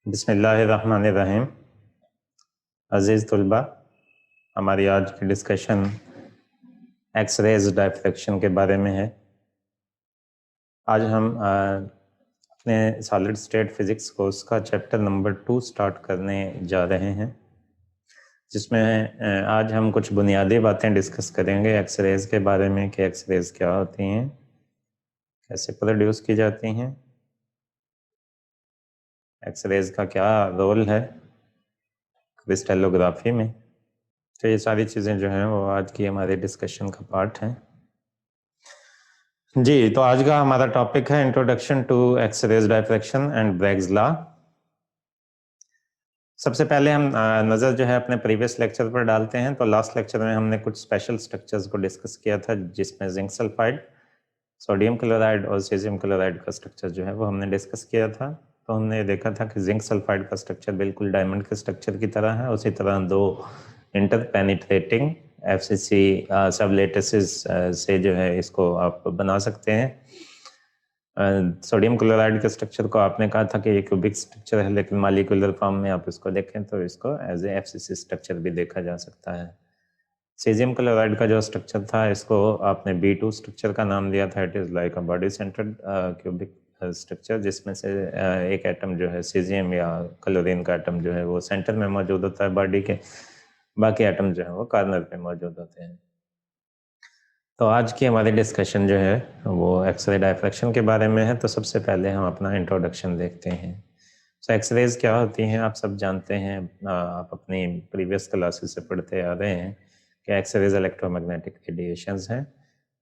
बिस्मिल्लाहिर्रहमानिर्रहीम। अज़ीज़ तलबा, हमारी आज की डिस्कशन एक्स-रेज़ डायफ्रैक्शन के बारे में है। आज हम अपने सॉलिड स्टेट फिज़िक्स कोर्स का चैप्टर नंबर 2 स्टार्ट करने जा रहे हैं, जिसमें आज हम कुछ बुनियादी बातें डिस्कस करेंगे एक्स-रेज़ के बारे में कि एक्स-रेज़ क्या होती हैं, कैसे प्रोड्यूस की जाती हैं, एक्स-रेज़ का क्या रोल है क्रिस्टलोग्राफी में। तो ये सारी चीज़ें जो हैं वो आज की हमारे डिस्कशन का पार्ट हैं। जी, तो आज का हमारा टॉपिक है introduction to X-rays diffraction and Bragg's law. सबसे पहले हम नज़र जो है अपने प्रीवियस लेक्चर पर डालते हैं। तो लास्ट लेक्चर में हमने कुछ स्पेशल स्ट्रक्चर्स को डिस्कस किया था, जिसमें जिंक सल्फाइड, सोडियम क्लोराइड और सीज़ियम क्लोराइड का स्ट्रक्चर जो है वो हमने डिस्कस किया था। तो हमने देखा था कि जिंक सल्फाइड का स्ट्रक्चर बिल्कुल डायमंड के स्ट्रक्चर की तरह है। उसी तरह दो इंटरपेनिट्रेटिंग एफसीसी सब लेटिसेस से जो है इसको आप बना सकते हैं। सोडियम क्लोराइड के स्ट्रक्चर को आपने कहा था कि ये क्यूबिक स्ट्रक्चर है, लेकिन मॉलिक्यूलर फॉर्म में आप इसको देखें तो इसको एज ए एफसीसी स्ट्रक्चर भी देखा जा सकता है। सीज़ियम क्लोराइड का जो स्ट्रक्चर था, इसको आपने B2 स्ट्रक्चर का नाम दिया था। It is like a body centred cubic structure, जिसमें से एक एटम जो है सीज़ियम या क्लोरीन का एटम जो है वो सेंटर में मौजूद होता है बॉडी के, बाकी एटम जो है वो कॉर्नर पे मौजूद होते हैं। तो आज की हमारी डिस्कशन जो है वो एक्स-रे डायफ्रैक्शन के बारे में है। तो सबसे पहले हम अपना इंट्रोडक्शन देखते हैं। तो एक्स-रेज क्या होती हैं आप सब जानते हैं, आप अपनी प्रीवियस क्लासेस से पढ़ते आ रहे हैं कि एक्स-रेज इलेक्ट्रोमैग्नेटिक रेडिएशंस हैं,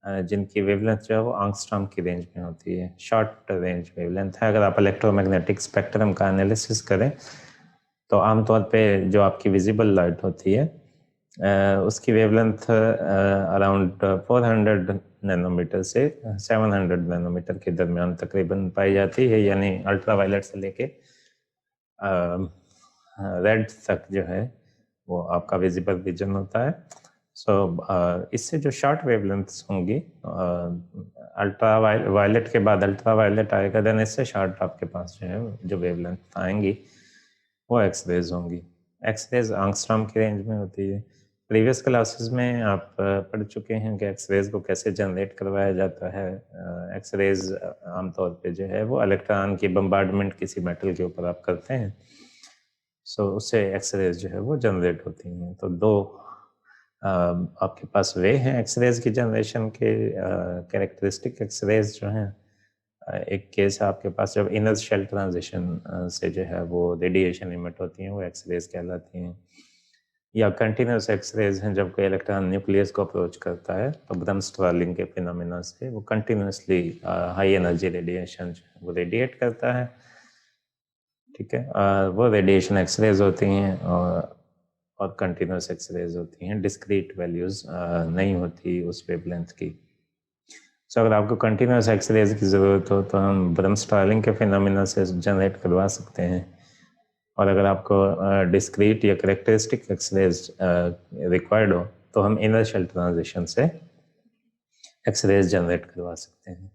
जिनकी वेवलेंथ जो है वो एंगस्ट्रॉम की रेंज में होती है, शॉर्ट रेंज वेवलेंथ है। अगर आप इलेक्ट्रोमैग्नेटिक स्पेक्ट्रम का एनालिसिस करें तो आमतौर पे जो आपकी विजिबल लाइट होती है उसकी वेवलेंथ अराउंड 400 नैनोमीटर से 700 नैनोमीटर के दरमियान तकरीबन पाई जाती है, यानी अल्ट्रावायलेट से लेके रेड तक जो है वो आपका विजिबल रीजन होता है। इससे जो शॉर्ट वेवलेंथ्स होंगी, अल्ट्रा वायलेट के बाद अल्ट्रा वायलेट आएगा, देन इससे शॉर्ट आपके पास जो है जो वेवलेंथ आएंगी वो एक्स-रेज होंगी। एक्स-रेज एंगस्ट्रॉम की रेंज में होती है। प्रीवियस क्लासेस में आप पढ़ चुके हैं कि एक्स-रेज को कैसे जनरेट करवाया जाता है। एक्स-रेज आमतौर पे जो है वो इलेक्ट्रॉन की बम्बार्डमेंट किसी मेटल के ऊपर आप करते हैं, उससे एक्स-रेज जो है वो जनरेट होती हैं। तो दो आपके पास वे हैं एक्स-रेज की जनरेशन के। कैरेक्टरिस्टिक एक्स-रेज जो हैं, एक केस है आपके पास जब इनर शेल ट्रांजिशन से जो है वो रेडिएशन इमिट होती हैं, वो एक्स-रेज कहलाती हैं। या कंटिन्यूस एक्स-रेज हैं, जब कोई इलेक्ट्रॉन न्यूक्लियस को अप्रोच करता है तो ब्रह्मस्ट्रालिंग के फिनोमेना से वो कंटिन्यूसली हाई एनर्जी रेडिएशन वो रेडिएट करता है। ठीक है, वो रेडिएशन एक्स-रेज होती हैं और कंटिन्यूस एक्स-रेज होती हैं। डिस्क्रीट वैल्यूज नहीं होती उस वेवलेंथ की। अगर आपको कंटिन्यूस एक्स-रेज की ज़रूरत हो तो हम ब्रह्मस्ट्रालिंग के फिनोमेना से जनरेट करवा सकते हैं, और अगर आपको डिस्क्रीट या करेक्टरिस्टिक एक्स-रेज रिक्वायर्ड हो तो हम इनर शेल ट्रांजिशन से एक्स-रेज जनरेट करवा सकते हैं।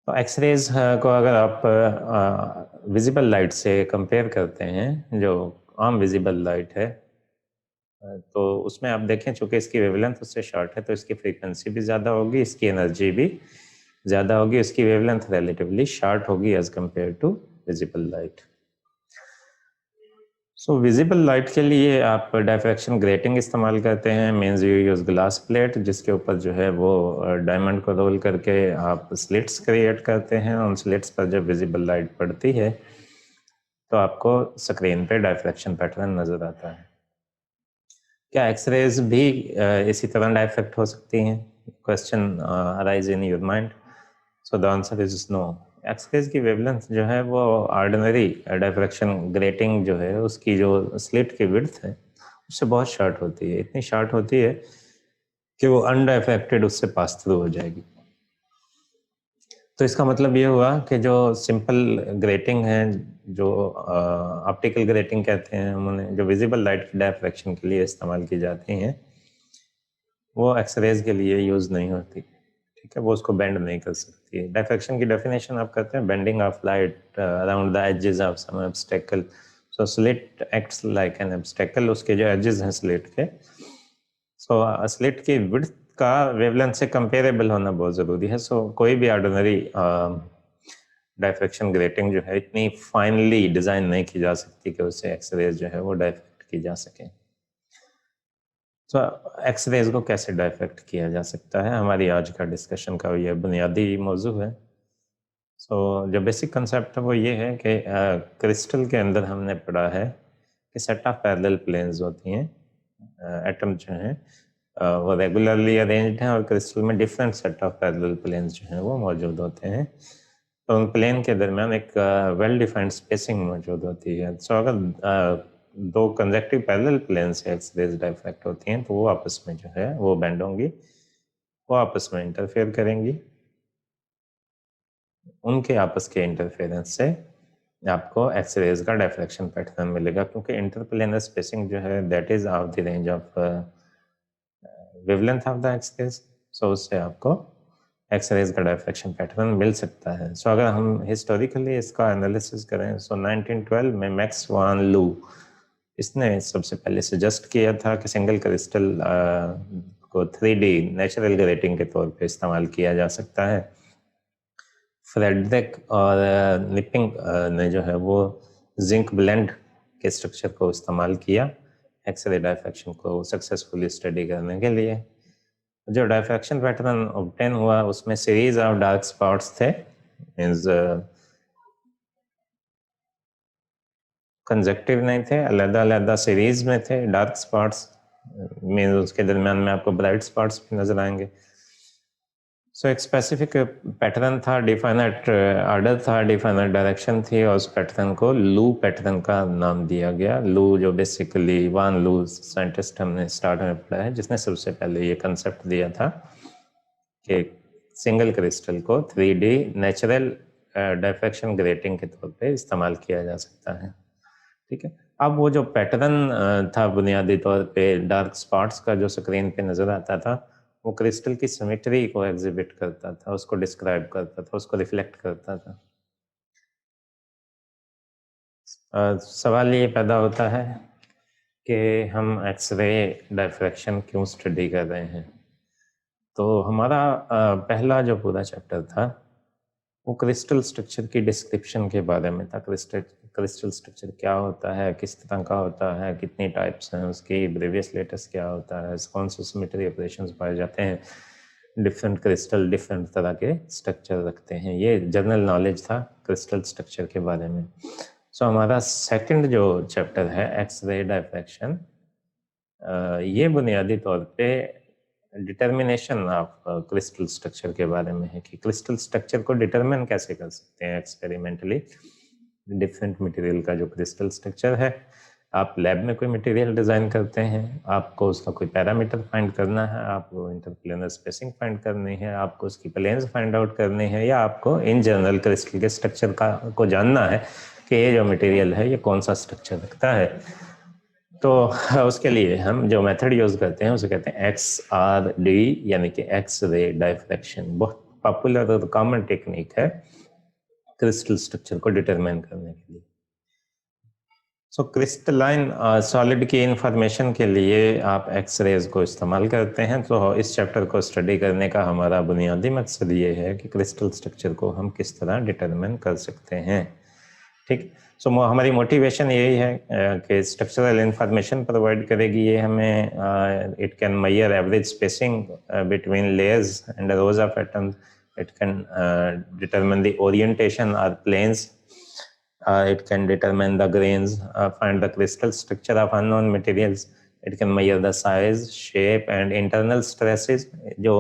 तो एक्स-रेज को अगर आप विजिबल लाइट से कंपेयर करते हैं, जो आम विजिबल लाइट है, तो उसमें आप देखें चूँकि इसकी वेवलेंथ उससे शॉर्ट है तो इसकी फ्रीक्वेंसी भी ज़्यादा होगी, इसकी एनर्जी भी ज़्यादा होगी, इसकी वेवलेंथ रिलेटिवली शॉर्ट होगी as compare to visible light. Visible light के लिए आप डायफ्रैक्शन ग्रेटिंग इस्तेमाल करते हैं। Means you use glass plate, जिसके ऊपर जो है वो डायमंड को रोल करके आप स्लिट्स क्रिएट करते हैं। उन स्लिट्स पर जब विजिबल लाइट पड़ती है तो आपको स्क्रीन पे डायफ्रैक्शन पैटर्न नज़र आता है। क्या एक्स-रेज भी इसी तरह डायफ्रैक्ट हो सकती हैं? Question arise in your mind. So the answer is no. X-rays की वेवलेंथ जो है वो ऑर्डिनरी डायफ्रैक्शन ग्रेटिंग जो है उसकी जो स्लिट की विड्थ है उससे बहुत शॉर्ट होती है। इतनी शॉर्ट होती है कि वो अनडायफ्रैक्टेड उससे पास थ्रू हो जाएगी। तो इसका मतलब ये हुआ कि जो सिंपल ग्रेटिंग है, जो ऑप्टिकल ग्रेटिंग कहते हैं हम उन्हें, जो विजिबल लाइट की डायफ्रैक्शन के लिए इस्तेमाल की जाती हैं, वो एक्स-रेज के लिए यूज़ नहीं होती। ठीक है, वो उसको बेंड नहीं कर सकती। डायफ्रैक्शन की डेफिनेशन आप करते हैं bending of light around the edges of some obstacle. So slit acts like an obstacle, उसके जो एजेस हैं स्लिट के, सो स्लिट की विड्थ का वेवलेंथ से कंपेरेबल होना बहुत ज़रूरी है। सो कोई भी ऑर्डिनरी डायफ्रैक्शन ग्रेटिंग जो है इतनी फाइनली डिज़ाइन नहीं की जा सकती कि उससे एक्सरेज जो है वो डायफ्रैक्ट की जा सके। तो एक्सरेज को कैसे डायफ्रैक्ट किया जा सकता है, हमारी आज का डिस्कशन का ये बुनियादी मौजू है। सो जो बेसिक कंसेप्ट है वो ये है कि क्रिस्टल के अंदर हमने पढ़ा है कि सेट ऑफ पैरेलल प्लेन्स होती हैं, एटम जो हैं वो रेगुलरली अरेंज्ड हैं और क्रिस्टल में different set of parallel planes जो हैं वो मौजूद होते हैं। तो उन प्लेन के दरमियान एक वेल डिफाइंड स्पेसिंग मौजूद होती है। सो अगर दो कंजेक्टिव पैरेलल प्लेन से एक्सरेज डायफ्रैक्ट होती हैं तो वो आपस में जो है वो बेंड होंगी, वो आपस में इंटरफेयर करेंगी। उनके आपस के इंटरफेरेंस से आपको एक्सरेज का डायफ्रैक्शन पैटर्न मिलेगा, क्योंकि इंटरप्लेनर स्पेसिंग जो है that is of the range of wavelength of the X rays. So उससे आपको एक्सरेज का डायफ्रैक्शन पैटर्न मिल सकता है। सो अगर हम हिस्टोरिकली इसका एनालिसिस करें, सो 1912 में मैक्स वान लू इसने सबसे पहले सजेस्ट किया था कि सिंगल क्रिस्टल को 3D नेचुरल ग्रेटिंग के तौर पे इस्तेमाल किया जा सकता है। फ्रेडरिक और निपिंग ने जो है वो जिंक ब्लेंड के स्ट्रक्चर को इस्तेमाल किया एक्सरे डायफ्रैक्शन को सक्सेसफुली स्टडी करने के लिए। जो डायफ्रैक्शन पैटर्न ऑब्टेन हुआ उसमें सीरीज ऑफ डार्क स्पॉट्स थे, मींस कंजक्टिव नहीं थे, अलग-अलग सीरीज में थे। डार्क स्पॉट्स मींस उसके दरमियान में आपको ब्राइट स्पॉट्स भी नजर आएंगे। सो एक स्पेसिफिक पैटर्न था, डिफाइनेट ऑर्डर था, डिफाइनेट डायरेक्शन थी, और उस पैटर्न को लू पैटर्न का नाम दिया गया। लू जो बेसिकली वान लू साइंटिस्ट हमने स्टार्ट में पढ़ा है, जिसने सबसे पहले ये कंसेप्ट दिया था कि सिंगल क्रिस्टल को 3D नेचुरल डायफ्रैक्शन ग्रेटिंग के तौर पे इस्तेमाल किया जा सकता है। ठीक है, अब वो जो पैटर्न था बुनियादी तौर पे डार्क स्पॉट्स का जो स्क्रीन पे नजर आता था, वो क्रिस्टल की सिमेट्री को एग्जिबिट करता था, उसको डिस्क्राइब करता था, उसको रिफ्लेक्ट करता था। सवाल ये पैदा होता है कि हम एक्सरे डायफ्रैक्शन क्यों स्टडी कर रहे हैं। तो हमारा पहला जो पूरा चैप्टर था वो क्रिस्टल स्ट्रक्चर की डिस्क्रिप्शन के बारे में था। क्रिस्टल स्ट्रक्चर क्या होता है, किस तरह का होता है, कितनी टाइप्स हैं उसकी, ब्रेवियस लेटस क्या होता है, कौन से सिमेट्री ऑपरेशंस पाए जाते हैं, डिफरेंट क्रिस्टल डिफरेंट तरह के स्ट्रक्चर रखते हैं। ये जनरल नॉलेज था क्रिस्टल स्ट्रक्चर के बारे में। सो हमारा सेकंड जो चैप्टर है एक्सरे डायफ्रैक्शन, ये बुनियादी तौर पे डिटर्मिनेशन ऑफ क्रिस्टल स्ट्रक्चर के बारे में है कि क्रिस्टल स्ट्रक्चर को डिटरमिन कैसे कर सकते हैं एक्सपेरिमेंटली। डिफरेंट मटेरियल का जो क्रिस्टल स्ट्रक्चर है, आप लैब में कोई मटेरियल डिज़ाइन करते हैं, आपको उसका कोई पैरामीटर फाइंड करना है, आपको इंटरप्लेनर स्पेसिंग फाइंड करनी है, आपको उसकी प्लेन्स फाइंड आउट करने हैं, या आपको इन जनरल क्रिस्टल के स्ट्रक्चर को जानना है कि ये जो मटेरियल है ये कौन सा स्ट्रक्चर रखता है। तो उसके लिए हम जो मेथड यूज करते हैं उसे कहते हैं XRD, यानी कि एक्स रे डायफ्रैक्शन। बहुत पॉपुलर और कॉमन टेक्निक है क्रिस्टल स्ट्रक्चर को डिटरमाइन करने के लिए। सो क्रिस्टलाइन सॉलिड की इंफॉर्मेशन के लिए आप एक्सरेज को इस्तेमाल करते हैं। तो इस चैप्टर को स्टडी करने का हमारा बुनियादी मकसद ये है कि क्रिस्टल स्ट्रक्चर को हम किस तरह डिटरमाइन कर सकते हैं। ठीक, सो हमारी मोटिवेशन यही है कि स्ट्रक्चरल इंफॉर्मेशन प्रोवाइड करेगी ये हमें। It can measure average spacing between layers and rose of atoms, it can determine the orientation और planes, it can determine the grains, find the crystal structure of unknown materials, it can measure the size, shape and internal stresses। जो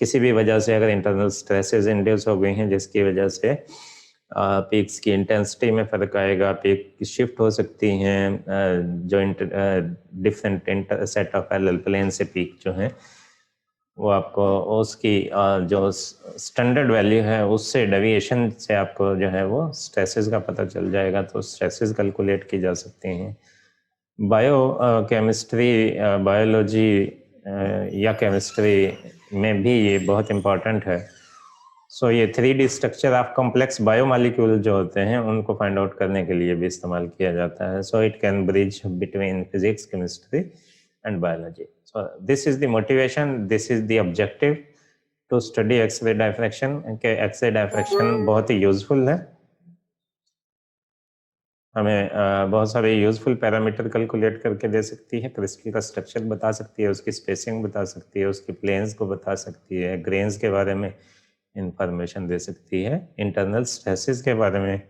किसी भी वजह से अगर internal stresses induce हो गई हैं जिसकी वजह से पीक्स की इंटेंसिटी में फर्क आएगा, पीक की शिफ्ट हो सकती हैं, जो different set of parallel plane से पीक जो हैं वो आपको उसकी जो स्टैंडर्ड वैल्यू है उससे डेविएशन से आपको जो है वो स्ट्रेसेस का पता चल जाएगा। तो स्ट्रेसेस कैलकुलेट की जा सकती हैं। बायो केमिस्ट्री बायोलॉजी या केमिस्ट्री में भी ये बहुत इम्पॉर्टेंट है। सो ये 3D structure of complex biomolecule जो होते हैं उनको फाइंड आउट करने के लिए भी इस्तेमाल किया जाता है। So it can bridge between physics, chemistry and biology. So this is the motivation, this is the objective to study X-ray diffraction. X-ray diffraction बहुत ही यूजफुल है, हमें बहुत सारे यूजफुल पैरामीटर कैलकुलेट करके दे सकती है, क्रिस्टल का स्ट्रक्चर बता सकती है, उसकी स्पेसिंग बता सकती है, उसके प्लेन्स को बता सकती है, ग्रेन्स के बारे में इंफॉर्मेशन दे सकती है, इंटरनल स्ट्रेसेस के बारे में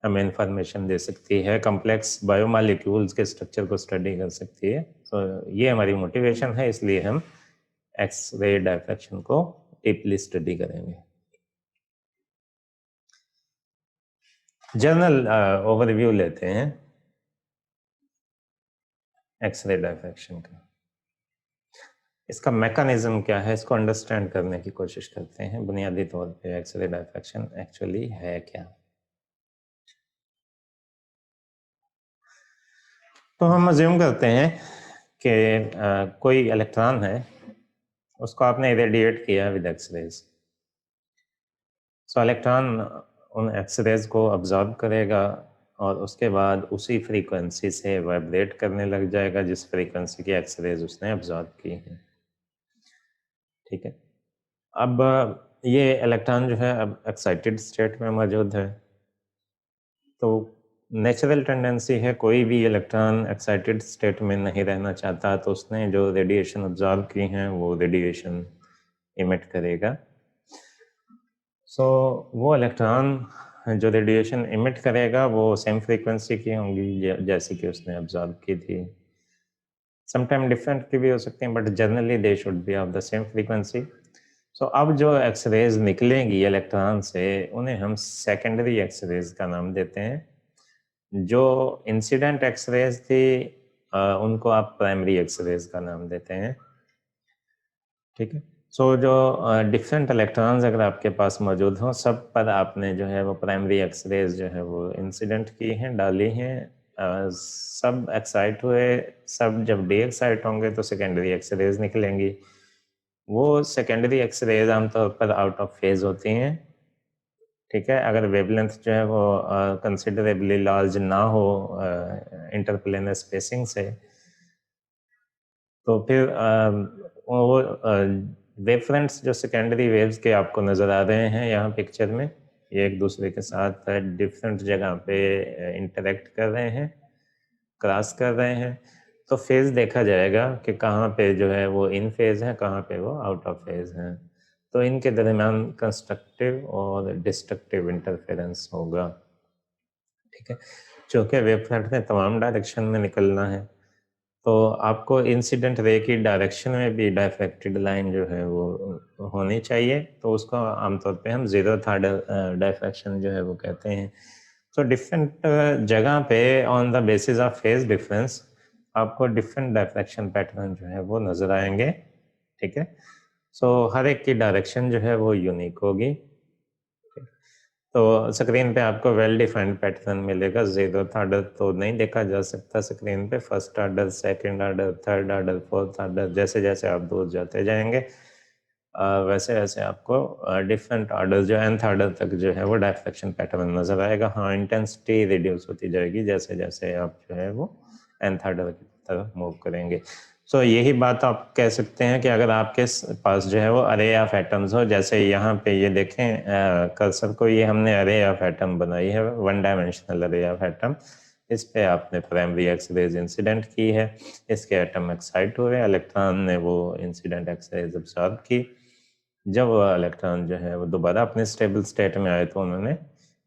हमें इंफॉर्मेशन दे सकती है, कॉम्प्लेक्स बायोमॉलिक्यूल्स के स्ट्रक्चर को स्टडी कर सकती है। तो ये हमारी मोटिवेशन है, इसलिए हम एक्सरे डायफ्रैक्शन को डीपली स्टडी करेंगे। जनरल ओवरव्यू लेते हैं एक्सरे डायफ्रैक्शन का। इसका मैकेनिज्म क्या है, इसको अंडरस्टैंड करने की कोशिश करते हैं। बुनियादी तौर पे एक्सरे डायफ्रैक्शन एक्चुअली है क्या। तो हम अज्यूम करते हैं कि कोई इलेक्ट्रॉन है, उसको आपने इरेडिएट किया विद एक्सरेज। सो इलेक्ट्रॉन उन एक्सरेज को ऑब्जॉर्ब करेगा और उसके बाद उसी फ्रीक्वेंसी से वाइब्रेट करने लग जाएगा जिस फ्रीक्वेंसी की एक्सरेज उसने ऑब्जॉर्ब की है। ठीक है, अब ये इलेक्ट्रॉन जो है अब एक्साइटेड स्टेट में मौजूद है। तो नेचुरल टेंडेंसी है, कोई भी इलेक्ट्रॉन एक्साइटेड स्टेट में नहीं रहना चाहता, तो उसने जो रेडिएशन ऑब्जॉर्व की हैं वो रेडिएशन इमिट करेगा। सो वो इलेक्ट्रॉन जो रेडिएशन इमिट करेगा वो सेम फ्रीक्वेंसी की होंगी जैसी कि उसने ऑब्जॉर्व की थी। समटाइम डिफरेंट की भी हो सकती हैं, but generally they should be of the same frequency. So अब जो एक्सरेज निकलेंगी इलेक्ट्रॉन से उन्हें हम सेकेंडरी एक्सरेज का नाम देते हैं। जो इंसिडेंट एक्सरेज थी उनको आप प्राइमरी एक्सरेज का नाम देते हैं। ठीक है, सो जो डिफरेंट इलेक्ट्रॉन्स अगर आपके पास मौजूद हों, सब पर आपने जो है वो प्राइमरी एक्सरेज जो है वो इंसिडेंट की हैं, डाली हैं। सब एक्साइट हुए, सब जब डी एक्साइट होंगे तो सेकेंडरी एक्सरेज निकलेंगी। वो सेकेंडरी एक्सरेज आमतौर पर आउट ऑफ फेज होती हैं। ठीक है, अगर वेवलेंथ जो है वो कंसिडरेबली लार्ज ना हो इंटरप्लेनर स्पेसिंग से, तो फिर वो वेवफ्रंट्स जो सेकेंडरी वेव्स के आपको नज़र आ रहे हैं यहाँ पिक्चर में, ये एक दूसरे के साथ डिफरेंट जगह पे इंटरेक्ट कर रहे हैं, क्रॉस कर रहे हैं। तो फेज देखा जाएगा कि कहाँ पे जो है वो इन फेज है, कहाँ पे वो आउट ऑफ फेज हैं। तो इनके दरमियान कंस्ट्रक्टिव और डिस्ट्रक्टिव इंटरफेरेंस होगा। ठीक है, चूँकि वेवफ्रंट ने तमाम डायरेक्शन में निकलना है, तो आपको इंसिडेंट रे की डायरेक्शन में भी डायफ्रैक्टेड लाइन जो है वो होनी चाहिए। तो उसको आमतौर पे हम ज़ीरोथ ऑर्डर डायफ्रैक्शन जो है वो कहते हैं। तो डिफरेंट जगह पे on the basis of phase difference आपको डिफरेंट डायफ्रैक्शन पैटर्न जो है वो नज़र आएंगे। ठीक है, सो हर एक की डायरेक्शन जो है वो यूनिक होगी। तो स्क्रीन पे आपको वेल डिफाइंड पैटर्न मिलेगा। ज़ीरोथ ऑर्डर तो नहीं देखा जा सकता स्क्रीन पे, first order, second order, third order, fourth order, जैसे जैसे आप दूर जाते जाएंगे वैसे वैसे आपको डिफरेंट ऑर्डर जो nth ऑर्डर तक जो है वो डायफ्रैक्शन पैटर्न नज़र आएगा। हाँ, इंटेंसिटी रिड्यूस होती जाएगी जैसे जैसे आप जो है वो nth ऑर्डर की तरफ मूव करेंगे। सो यही बात आप कह सकते हैं कि अगर आपके पास जो है वो अरे ऑफ एटम्स हो, जैसे यहाँ पे ये देखें कर्सर को, ये हमने अरे ऑफ एटम बनाई है, वन डायमेंशनल अरे ऑफ एटम। इस पे आपने प्राइमरी एक्सरेज इंसिडेंट की है, इसके एटम एक्साइट हुए, इलेक्ट्रॉन ने वो इंसिडेंट एक्सरेज ऑब्जर्व की। जब वो इलेक्ट्रॉन जो है वो दोबारा अपने स्टेबल स्टेट में आए तो उन्होंने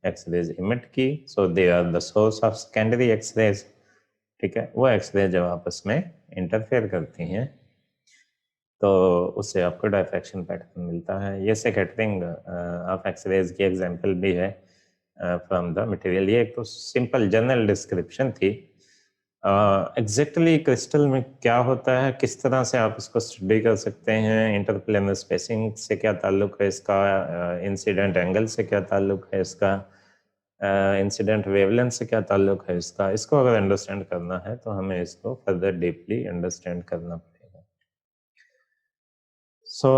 एक्सरेज इमिट की। So they are the source of secondary X rays. ठीक है, वो एक्सरे जब आपस में इंटरफेयर करती हैं तो उससे आपको डायफ्रैक्शन पैटर्न मिलता है। ये स्कैटरिंग ऑफ एक्सरेज की एग्जांपल भी है फ्रॉम द मटेरियल। ये एक तो सिंपल जनरल डिस्क्रिप्शन थी। एग्जैक्टली क्रिस्टल में क्या होता है, किस तरह से आप इसको स्टडी कर सकते हैं, इंटरप्लेनर स्पेसिंग से क्या ताल्लुक है इसका, इंसिडेंट एंगल से क्या ताल्लुक है इसका, इंसिडेंट वेवलेंथ से क्या ताल्लुक है इसका, इसको अगर अंडरस्टैंड करना है तो हमें इसको फर्दर डीपली अंडरस्टैंड करना पड़ेगा। सो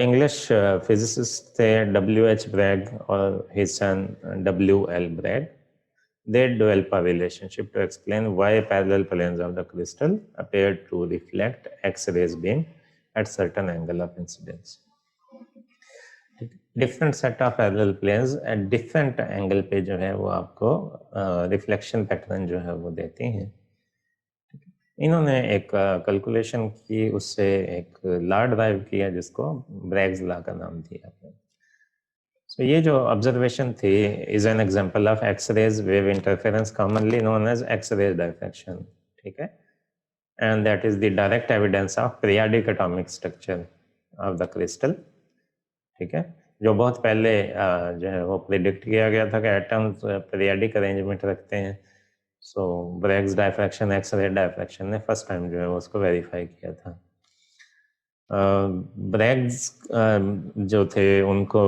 इंग्लिश फिजिसिस्ट थे W.H. ब्रैग और his son W.L. Bragg. They develop a relationship to explain why parallel planes of the crystal appear to reflect X-rays beam at certain angle of incidence. Different set of parallel planes at different angle पे जो है वो आपको reflection pattern जो है वो देती हैं. इन्होंने एक कैलकुलेशन की, उससे एक लॉ ड्राइव किया जिसको ब्रैग्स लॉ का नाम दिया. So ये जो ऑब्जर्वेशन थी is an example of X-rays wave interference commonly known as X-rays diffraction. ठीक है, and that is the direct evidence of periodic atomic structure of the crystal. ठीक है, जो बहुत पहले जो है वो प्रिडिक्ट किया गया था कि एटम्स पीरियोडिक अरेंजमेंट रखते हैं. सो ब्रैग्स डायफ्रैक्शन, एक्स-रे डायफ्रैक्शन ने फर्स्ट टाइम जो है वो उसको वेरीफाई किया था. ब्रैग्स जो थे उनको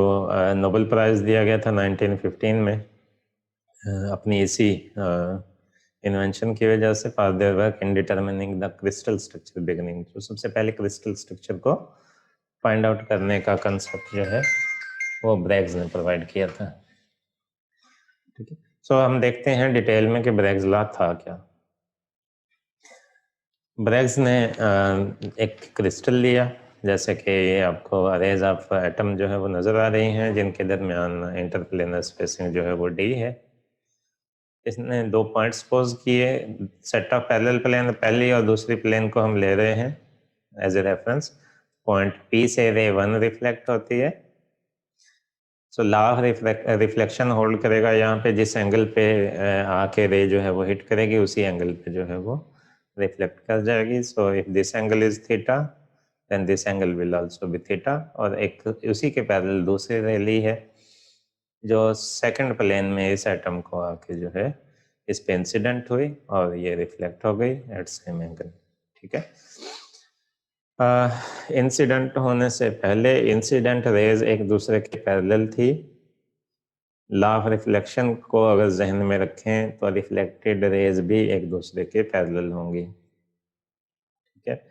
नोबेल प्राइज दिया गया था 1915 में अपनी इसी इन्वेंशन की वजह से for their work in determining the crystal structure beginning. तो सबसे पहले क्रिस्टल स्ट्रक्चर को फाइंड आउट करने का कंसेप्ट जो है वो ब्रैग्स ने प्रोवाइड किया था. ठीक है, सो हम देखते हैं डिटेल में कि ब्रैग्स लॉ था क्या. ब्रैग्स ने एक क्रिस्टल लिया, जैसे कि ये आपको अरेज ऑफ एटम जो है वो नज़र आ रही हैं जिनके दरमियान इंटरप्लेनर स्पेसिंग जो है वो D है. इसने दो पॉइंट्स पोज किए, सेट ऑफ पैरेलल प्लेन, पहली और दूसरी प्लेन को हम ले रहे हैं as a reference. Point P से रे 1 रिफ्लेक्ट होती है. So law of reflection hold करेगा यहाँ पे, जिस एंगल पे आके रे जो है वो हिट करेगी उसी एंगल पे जो है वो रिफ्लेक्ट कर जाएगी. So if this angle is theta then this angle will also be theta. और एक उसी के पैरेलल दूसरी रे ली है जो सेकंड प्लेन में इस एटम को आके जो है इस पे इंसिडेंट हुई और ये रिफ्लेक्ट हो गई एट सेम एंगल. ठीक है, इंसिडेंट होने से पहले इंसिडेंट रेज एक दूसरे के पैरेलल थी. लॉ ऑफ रिफ्लेक्शन को अगर जहन में रखें तो रिफ्लेक्टेड रेज भी एक दूसरे के पैरेलल होंगी. ठीक है,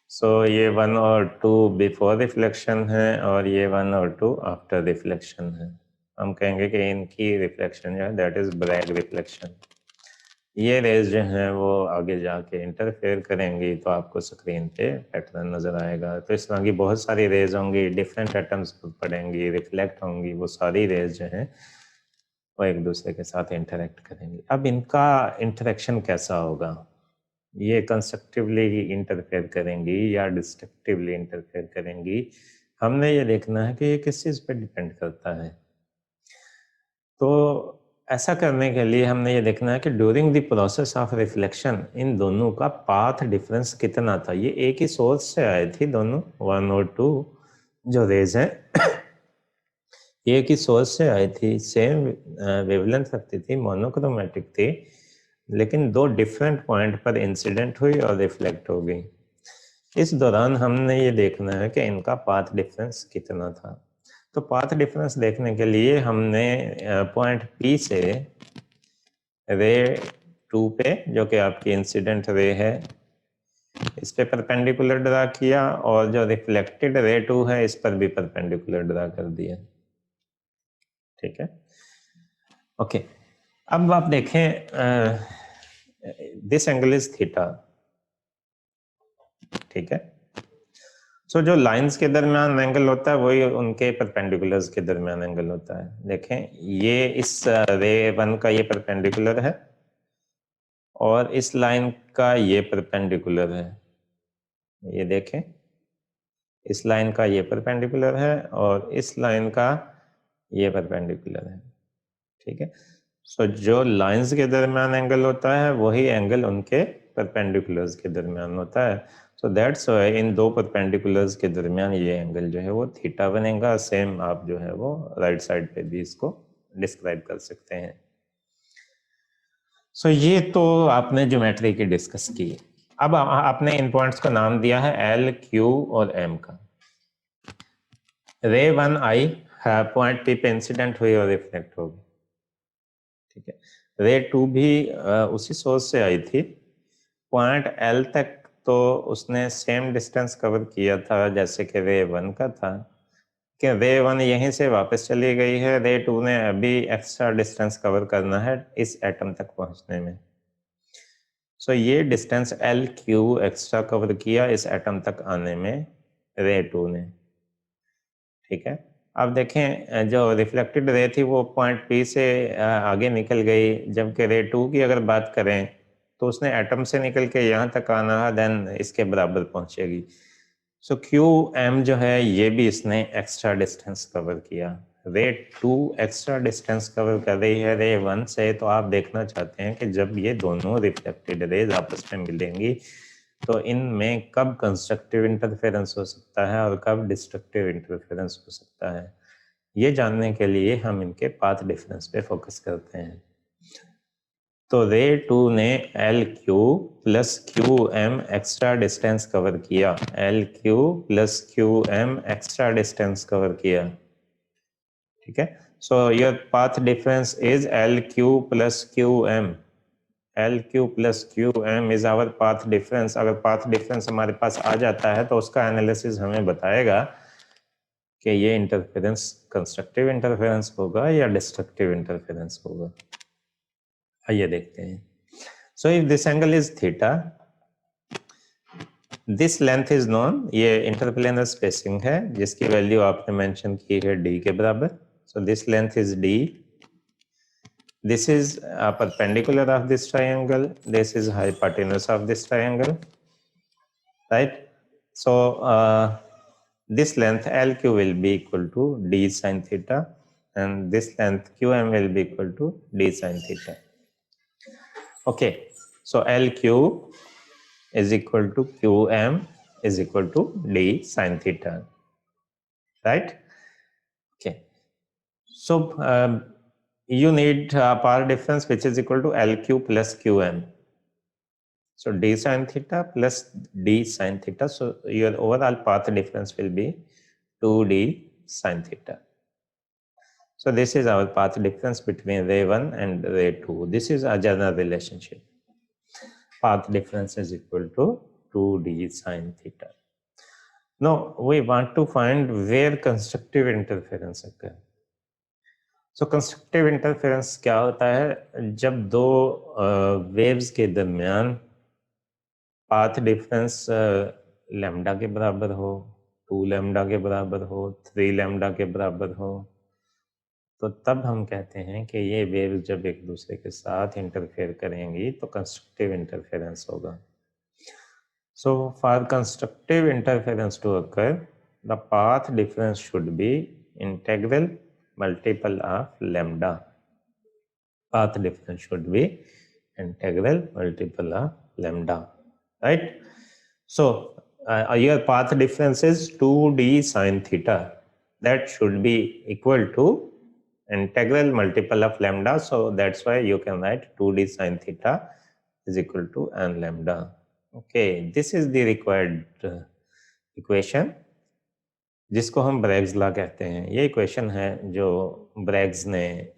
सो ये 1 और 2 बिफोर रिफ्लेक्शन है और ये 1 और 2 आफ्टर रिफ्लेक्शन है. हम कहेंगे कि इनकी रिफ्लेक्शन जो है दैट इज ब्रैग रिफ्लेक्शन. ये रेज जो हैं वो आगे जाके इंटरफेयर करेंगी तो आपको स्क्रीन पे पैटर्न नज़र आएगा. तो इस तरह की बहुत सारी रेज होंगी, डिफरेंट एटम्स पड़ेंगी, रिफ्लेक्ट होंगी. वो सारी रेज जो हैं वो एक दूसरे के साथ इंटरेक्ट करेंगी. अब इनका इंटरेक्शन कैसा होगा, ये कंस्ट्रक्टिवली इंटरफेयर करेंगी या डिस्ट्रक्टिवली इंटरफेयर करेंगी, हमने ये देखना है कि ये किस चीज़ पे डिपेंड करता है. तो ऐसा करने के लिए हमने ये देखना है कि during the process of reflection in दोनों का पाथ डिफरेंस कितना था. ये एक ही सोर्स से आए थी दोनों, 1 और 2 जो रेज हैं एक ही सोर्स से आई थी, सेम वेवलेंथ रखती थी, मोनोक्रोमेटिक थी, लेकिन दो डिफरेंट पॉइंट पर इंसिडेंट हुई और रिफ्लेक्ट हो गई. इस दौरान हमने ये देखना है कि इनका पाथ डिफरेंस कितना था. तो पाथ डिफरेंस देखने के लिए हमने पॉइंट P से रे 2 पे, जो कि आपकी इंसिडेंट रे है, इस पे परपेंडिकुलर ड्रा किया और जो रिफ्लेक्टेड रे 2 है इस पर भी परपेंडिकुलर ड्रा कर दिया. ठीक है, ओके. अब आप देखें दिस एंगल इज थीटा. ठीक है, सो जो लाइंस के दरमियान एंगल होता है वही उनके परपेंडिकुलर्स के दरमियान एंगल होता है. देखें ये इस रे 1 का ये परपेंडिकुलर है और इस लाइन का ये परपेंडिकुलर है. ये देखें इस लाइन का ये परपेंडिकुलर है और इस लाइन का ये परपेंडिकुलर है. ठीक है, सो जो लाइंस के दरमियान एंगल होता है वही एंगल उनके परपेंडिकुलर्स के दरमियान होता है. सो दैट्स व्हाई इन दो परपेंडिकुलर्स के दरमियान ये एंगल जो है वो थीटा बनेगा. सेम आप जो है वो राइट साइड पे भी इसको डिस्क्राइब कर सकते हैं. सो ये तो आपने ज्योमेट्री की डिस्कस की. अब आपने इन पॉइंट्स को नाम दिया है L, Q और M का. रे 1 आई पॉइंट P पे इंसिडेंट हुई और रिफ्लेक्ट हो गई. ठीक है, रे 2 भी उसी सोर्स से आई थी, पॉइंट L तक तो उसने सेम डिस्टेंस कवर किया था जैसे कि रे 1 का था, कि रे 1 यहीं से वापस चली गई है, रे 2 ने अभी एक्स्ट्रा डिस्टेंस कवर करना है इस एटम तक पहुंचने में। सो ये distance L Q extra cover किया इस एटम तक आने में रे 2 ने, ठीक है। अब देखें जो रिफ्लेक्टेड रे थी वो पॉइंट पी से आगे निकल गई, जबकि रे 2 की अगर बात करें तो उसने एटम से निकल के यहाँ तक आना है, देन इसके बराबर पहुंचेगी। सो क्यू एम जो है ये भी इसने एक्स्ट्रा डिस्टेंस कवर किया। रे 2 एक्स्ट्रा डिस्टेंस कवर कर रही है रे 1 से, तो आप देखना चाहते हैं कि जब ये दोनों रिफ्लेक्टेड रेज आपस में मिलेंगी तो इनमें कब कंस्ट्रक्टिव इंटरफेरेंस हो सकता है और कब डिस्ट्रक्टिव इंटरफेरेंस हो सकता है। ये जानने के लिए हम इनके पाथ डिफरेंस पे फोकस करते हैं। तो रे 2 ने l q plus q m extra distance cover किया, l q plus q m extra distance cover किया, ठीक है। So your path difference is l q plus q m, l q plus q m is our path difference. अगर path difference हमारे पास आ जाता है तो उसका एनालिसिस हमें बताएगा कि ये इंटरफेरेंस कंस्ट्रक्टिव इंटरफेरेंस होगा या डिस्ट्रक्टिव इंटरफेरेंस होगा। आइए देखते हैं। सो if this angle is theta, this length is known, ये इंटरप्लेनर स्पेसिंग है जिसकी वैल्यू आपने मेंशन की है d के बराबर। So this length is d, this is perpendicular of this triangle, this is hypotenuse of this triangle, right? So this length LQ will be equal to d sin theta, and this length QM will be equal to d sin theta. Okay, so LQ is equal to QM is equal to d sin theta, right? Okay, so you need path difference which is equal to LQ plus QM. So d sin theta plus d sin theta. So your overall path difference will be 2d sin theta. So this is our path difference between ray 1 and ray 2. This is a general relationship. Path difference is equal to 2d sin theta. Now we want to find where constructive interference occurs. So constructive interference क्या होता है? जब दो waves के दरमियान path difference lambda के बराबर हो, 2 लैम्डा के बराबर हो, 3 लैम्डा के बराबर हो, तो तब हम कहते हैं कि ये वेव्स जब एक दूसरे के साथ इंटरफेयर करेंगी तो कंस्ट्रक्टिव इंटरफेरेंस होगा। So for constructive interference to occur, the path difference should be integral multiple of lambda. Path difference should be integral multiple of lambda, right? So your path difference is 2d sin theta. That should be equal to integral multiple of lambda. So that's why you can write 2d sin theta is equal to n lambda. Okay, this is the required equation जिसको हम Bragg's law कहते हैं। ये equation है जो Bragg's ने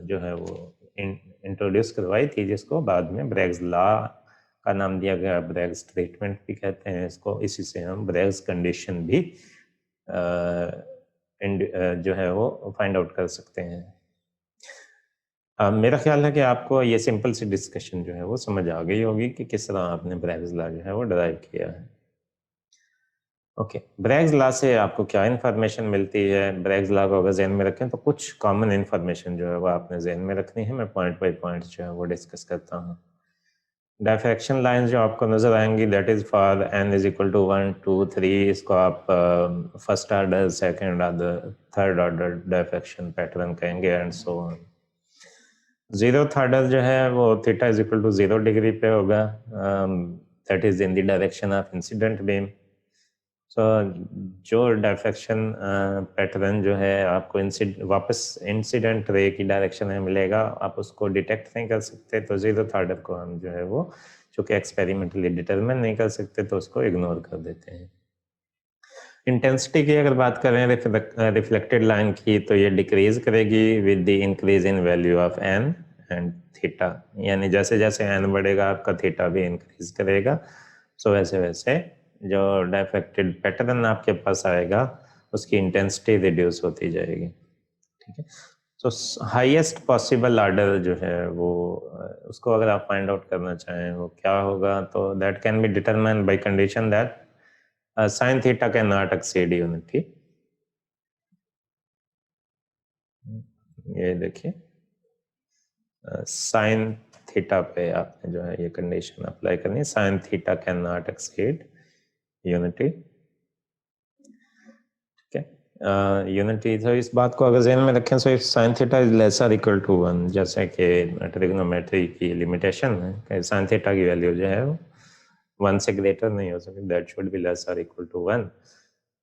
जो है वो इंट्रोड्यूस करवाई थी, जिसको बाद में ब्रैग्स लॉ का नाम दिया गया, ब्रैग्स ट्रीटमेंट भी कहते हैं इसको। इसी से हम ब्रैग्स कंडीशन भी जो है वो फाइंड आउट कर सकते हैं। मेरा ख्याल है कि आपको ये सिंपल सी डिस्कशन जो है वो समझ आ गई होगी कि किस तरह आपने ब्रैग्स लॉ जो है वो डिराइव किया है। ओके, ब्रैग्स लॉ से आपको क्या इन्फॉर्मेशन मिलती है? ब्रैग्स लॉ को अगर जहन में रखें तो कुछ कॉमन इन्फॉर्मेशन जो है वो आपने जहन में रखनी है। मैं पॉइंट बाय पॉइंट जो है वो डिस्कस करता हूँ। डायफ्रैक्शन लाइंस जो आपको नजर आएंगी, that is for n is equal to 1 2 3। इसको आप first order, second order, third order diffraction pattern कहेंगे and so on. 0th order जो है वो theta is equal to 0 degree पे होगा, that is in the direction of incident beam. So जो diffraction pattern जो है आपको वापस इंसिडेंट रे की डायरेक्शन में मिलेगा, आप उसको डिटेक्ट नहीं कर सकते, तो 0th ऑर्डर को हम जो है वो चूँकि एक्सपेरिमेंटली डिटरमिन नहीं कर सकते तो उसको इग्नोर कर देते हैं। इंटेंसिटी की अगर बात करें रिफ्लेक्टेड लाइन की, तो ये डिक्रीज करेगी with the increase in value of n and theta, यानी जैसे जैसे n बढ़ेगा आपका थीटा भी इंक्रीज करेगा। सो वैसे वैसे जो डायफ्रैक्टेड पैटर्न आपके पास आएगा उसकी इंटेंसिटी रिड्यूस होती जाएगी, ठीक है। सो हाईएस्ट पॉसिबल ऑर्डर जो है वो उसको अगर आप फाइंड आउट करना चाहें वो क्या होगा, तो that can be determined by condition that sine theta can not exceed unity. ये देखिए साइन थीटा पे आपने जो है ये कंडीशन अप्लाई करनी है, sine theta can not exceed unity, ठीक है। यूनिटी, तो इस बात को अगर ज़हन में रखें, so if sine theta is lesser equal to 1, जैसे कि ट्रिग्नोमेट्री की लिमिटेशन है कि साइन थीटा की वैल्यू जो है वो 1 से ग्रेटर नहीं हो सकती, that should be lesser equal to 1।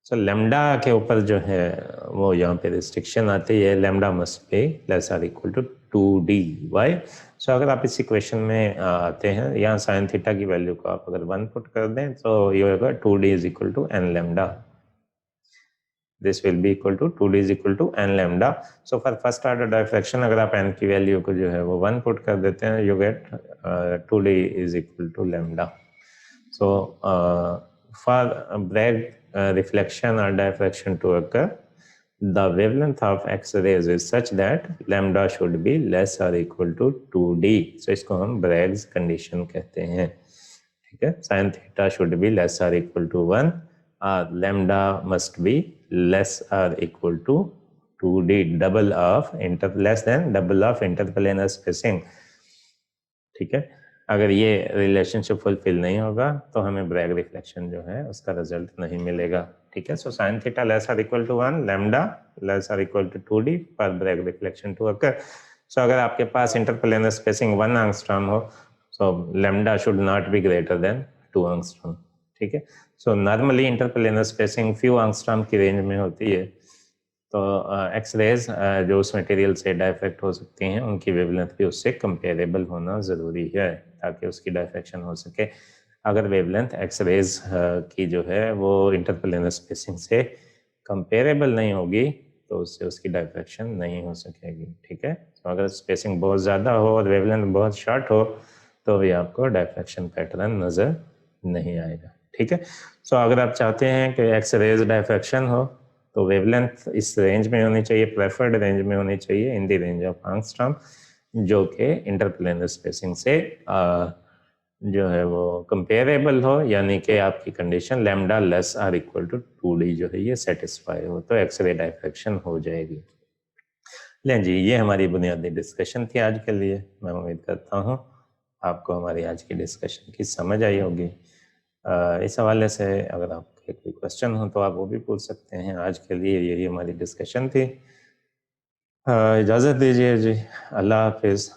So lambda के ऊपर जो है वो यहाँ पे रिस्ट्रिक्शन आती है, lambda must be lesser equal to 2d। Why? So अगर आप इस इक्वेशन में आते हैं, यहाँ साइन थीटा की वैल्यू को आप अगर 1 पुट कर दें तो ये होगा 2d is equal to n lambda। This will be equal to 2d is equal to n lambda. So for first order diffraction अगर आप n की वैल्यू को जो है वो 1 पुट कर देते हैं, you get 2d is equal to lambda. So for Bragg reflection or diffraction to occur, the wavelength of X-rays is such that lambda should be less or equal to 2d. So इसको हम Bragg's condition कहते हैं, ठीक है। sin theta should be less or equal to 1, lambda must be less or equal to 2d, double of less than double of interplanar spacing, ठीक है। अगर ये रिलेशनशिप फुलफिल नहीं होगा तो हमें ब्रैग रिफ्लेक्शन जो है उसका रिजल्ट नहीं मिलेगा, ठीक है। सो साइन थीटा लेस और इक्वल टू 1, लैम्डा लेस और equal to 2d for Bragg reflection to occur. So अगर आपके पास इंटरप्लेनर स्पेसिंग 1 एंगस्ट्रॉम हो, so lambda should not be greater than 2 angstrom, ठीक है। So normally interplanar spacing few angstrom की range में होती है, तो एक्सरेज जो उस मटेरियल से डायफ्रैक्ट हो सकती हैं उनकी वेवलेंथ भी उससे कंपेरेबल होना ज़रूरी है ताकि उसकी डायफ्रैक्शन हो सके। अगर वेवलेंथ एक्सरेज की जो है वो इंटरप्लेनर स्पेसिंग से कंपेरेबल नहीं होगी तो उससे उसकी डायफ्रैक्शन नहीं हो सकेगी, ठीक है। तो अगर स्पेसिंग बहुत ज़्यादा हो और वेवलेंथ बहुत शॉर्ट हो तो भी आपको डायफ्रैक्शन पैटर्न नज़र नहीं आएगा, ठीक है। सो अगर आप चाहते हैं कि एक्सरेज डायफ्रैक्शन हो तो वेवलेंथ इस रेंज में होनी चाहिए, प्रेफर्ड रेंज में होनी चाहिए, in the range of angstrom, जो कि इंटरप्लेनर स्पेसिंग से जो है वो कंपेरेबल हो, यानी कि आपकी condition lambda less or equal to 2d जो है ये सेटिस्फाई हो तो एक्सरे डायफ्रैक्शन हो जाएगी। लें जी, ये हमारी बुनियादी डिस्कशन थी आज के लिए। मैं उम्मीद करता हूँ आपको हमारी आज की डिस्कशन की समझ आई होगी। इस हवाले से अगर आपके कोई क्वेश्चन हो तो आप वो भी पूछ सकते हैं। आज के लिए यही हमारी डिस्कशन थी। इजाज़त दीजिए जी, अल्लाह हाफिज़।